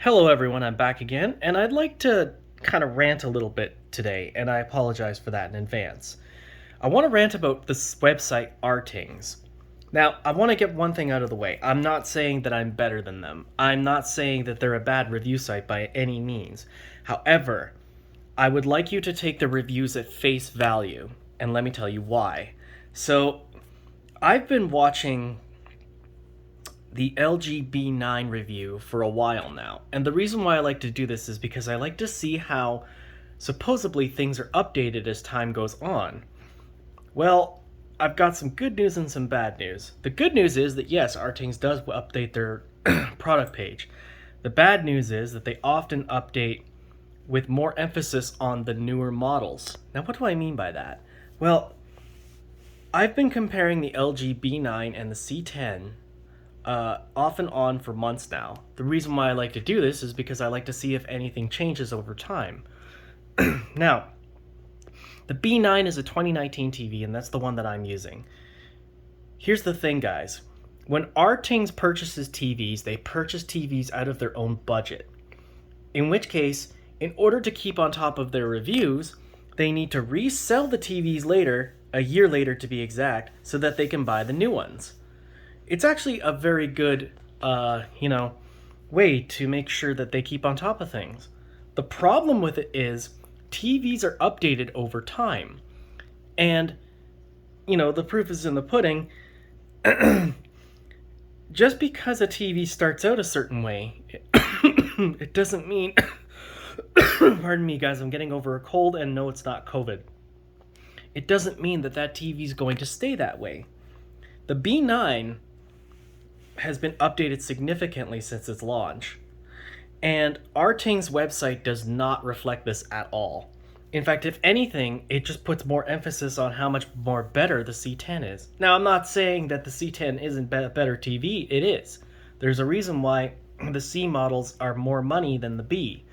Hello, everyone. I'm back again, and I'd like to kind of rant a little bit today, and I apologize for that in advance. I want to rant about this website, Rtings. Now, I want to get one thing out of the way. I'm not saying that I'm better than them. I'm not saying that they're a bad review site by any means. However, I would like you to take the reviews at face value, and let me tell you why. So, I've been watching the LGB9 review for a while now. And the reason why I like to do this is because I like to see how supposedly things are updated as time goes on. Well, I've got some good news and some bad news. The good news is that yes, Rtings does update their product page. The bad news is that they often update with more emphasis on the newer models. Now, what do I mean by that? Well, I've been comparing the LG B9 and the C10 off and on for months now. The reason why I like to do this is because I like to see if anything changes over time. Now, the B9 is a 2019 TV, and that's the one that I'm using. Here's the thing, guys. When Rtings purchases TVs, they purchase TVs out of their own budget. In which case, in order to keep on top of their reviews, they need to resell the TVs later, a year later to be exact, so that they can buy the new ones. It's actually a very good, way to make sure that they keep on top of things. The problem with it is TVs are updated over time. And, the proof is in the pudding. Just because a TV starts out a certain way, it doesn't mean... Pardon me, guys, I'm getting over a cold, and no, it's not COVID. It doesn't mean that TV is going to stay that way. The B9 has been updated significantly since its launch, and Rtings' website does not reflect this at all. In fact, if anything, it just puts more emphasis on how much more better the C10 is. Now, I'm not saying that the C10 isn't a better TV. It is. There's a reason why the C models are more money than the B.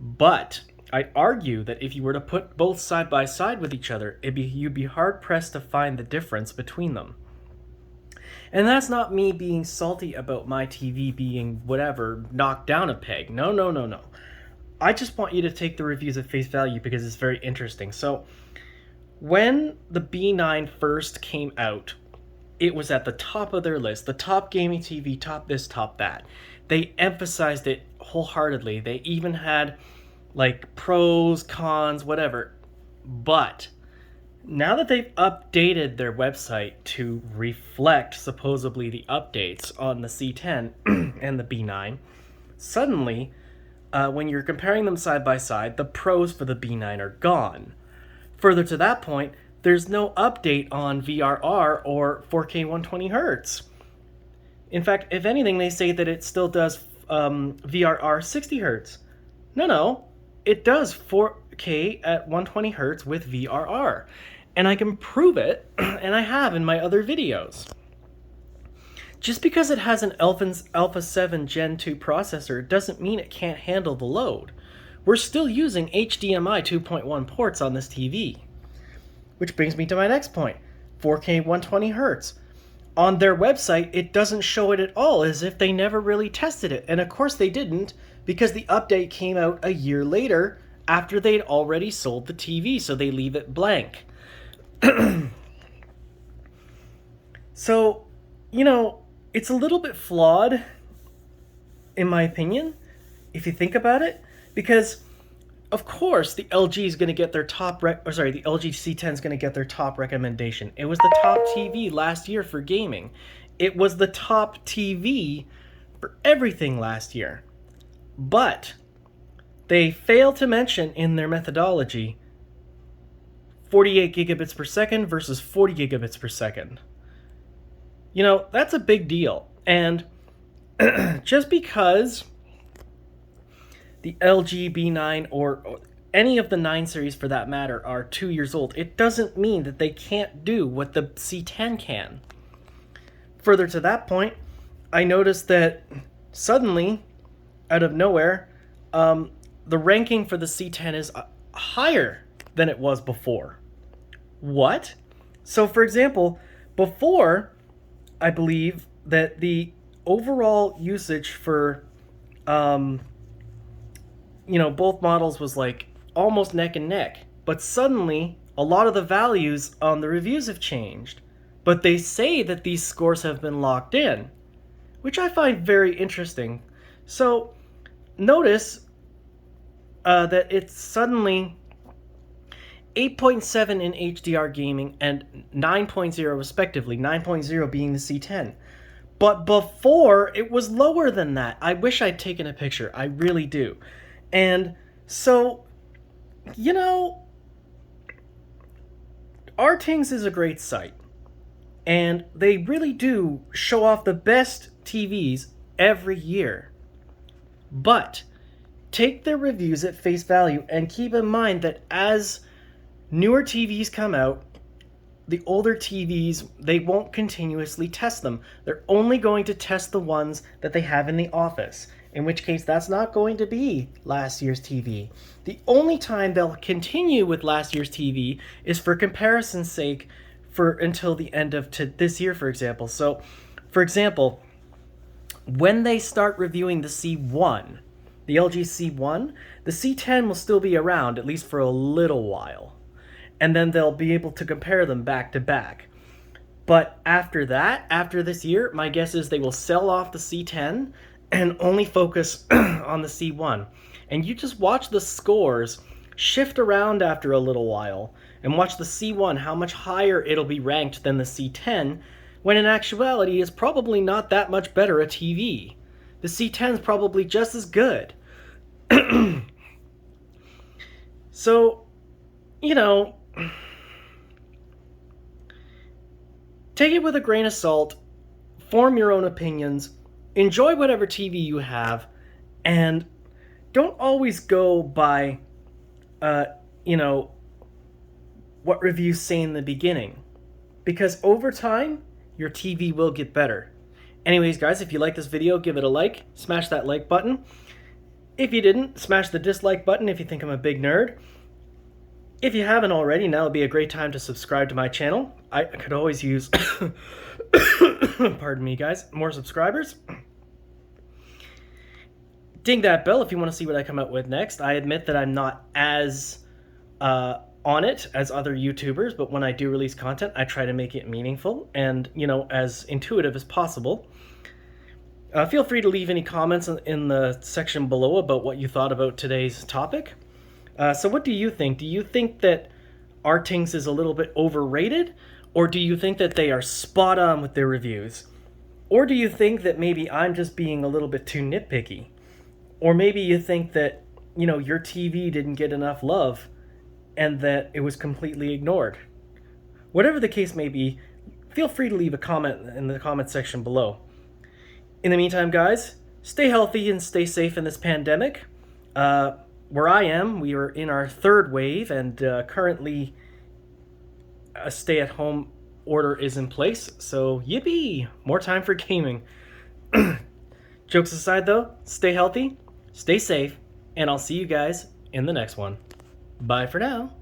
But I'd argue that if you were to put both side by side with each other, you'd be hard-pressed to find the difference between them. And that's not me being salty about my TV being whatever, knocked down a peg. No. I just want you to take the reviews at face value because it's very interesting. So, when the B9 first came out, it was at the top of their list. The top gaming TV, top this, top that. They emphasized it wholeheartedly. They even had, pros, cons, whatever. But now that they've updated their website to reflect supposedly the updates on the C10 and the B9, suddenly, when you're comparing them side by side, the pros for the B9 are gone. Further to that point, there's no update on VRR or 4K 120 Hz. In fact, if anything, they say that it still does VRR 60 Hz. No, it does 4K at 120 Hz with VRR. And I can prove it, and I have in my other videos. Just because it has an Alpha 7 Gen 2 processor doesn't mean it can't handle the load. We're still using HDMI 2.1 ports on this TV. Which brings me to my next point, 4K 120 Hz. On their website, it doesn't show it at all, as if they never really tested it. And of course they didn't, because the update came out a year later after they'd already sold the TV, so they leave it blank. So, it's a little bit flawed, in my opinion, if you think about it, because, of course, the LG is going to get their the LG C10 is going to get their top recommendation. It was the top TV last year for gaming. It was the top TV for everything last year. But they fail to mention in their methodology 48 gigabits per second versus 40 gigabits per second. That's a big deal. And just because the LG B9 or any of the 9 series for that matter are 2 years old, it doesn't mean that they can't do what the C10 can. Further to that point, I noticed that suddenly, out of nowhere, the ranking for the C10 is higher than it was before. What? So, for example, before, I believe that the overall usage for um, both models was like almost neck and neck. But suddenly, a lot of the values on the reviews have changed. But they say that these scores have been locked in, which I find very interesting. So, notice that it's suddenly 8.7 in HDR gaming and 9.0 respectively, 9.0 being the C10. But before, it was lower than that. I wish I'd taken a picture. I really do. And so, Rtings is a great site. And they really do show off the best TVs every year. But take their reviews at face value and keep in mind that as newer TVs come out, the older TVs, they won't continuously test them. They're only going to test the ones that they have in the office, in which case that's not going to be last year's TV. The only time they'll continue with last year's TV is for comparison's sake for until the end of this year, for example. So, for example, when they start reviewing the C1, the LG C1, the C10 will still be around, at least for a little while. And then they'll be able to compare them back to back. But after that, after this year, my guess is they will sell off the C10 and only focus on the C1. And you just watch the scores shift around after a little while and watch the C1, how much higher it'll be ranked than the C10, when in actuality it's probably not that much better a TV. The C10 is probably just as good. So, take it with a grain of salt, form your own opinions, enjoy whatever TV you have, and don't always go by, what reviews say in the beginning. Because over time, your TV will get better. Anyways, guys, if you like this video, give it a like, smash that like button. If you didn't, smash the dislike button if you think I'm a big nerd. If you haven't already, now would be a great time to subscribe to my channel. I could always use, pardon me guys, more subscribers. Ding that bell if you want to see what I come out with next. I admit that I'm not as on it as other YouTubers, but when I do release content, I try to make it meaningful and, as intuitive as possible. Feel free to leave any comments in the section below about what you thought about today's topic. So what do you think? Do you think that Rtings is a little bit overrated? Or do you think that they are spot on with their reviews? Or do you think that maybe I'm just being a little bit too nitpicky? Or maybe you think that, your TV didn't get enough love and that it was completely ignored. Whatever the case may be, feel free to leave a comment in the comment section below. In the meantime, guys, stay healthy and stay safe in this pandemic. Where I am, we are in our third wave, and currently a stay-at-home order is in place, so yippee! More time for gaming. Jokes aside, though, stay healthy, stay safe, and I'll see you guys in the next one. Bye for now.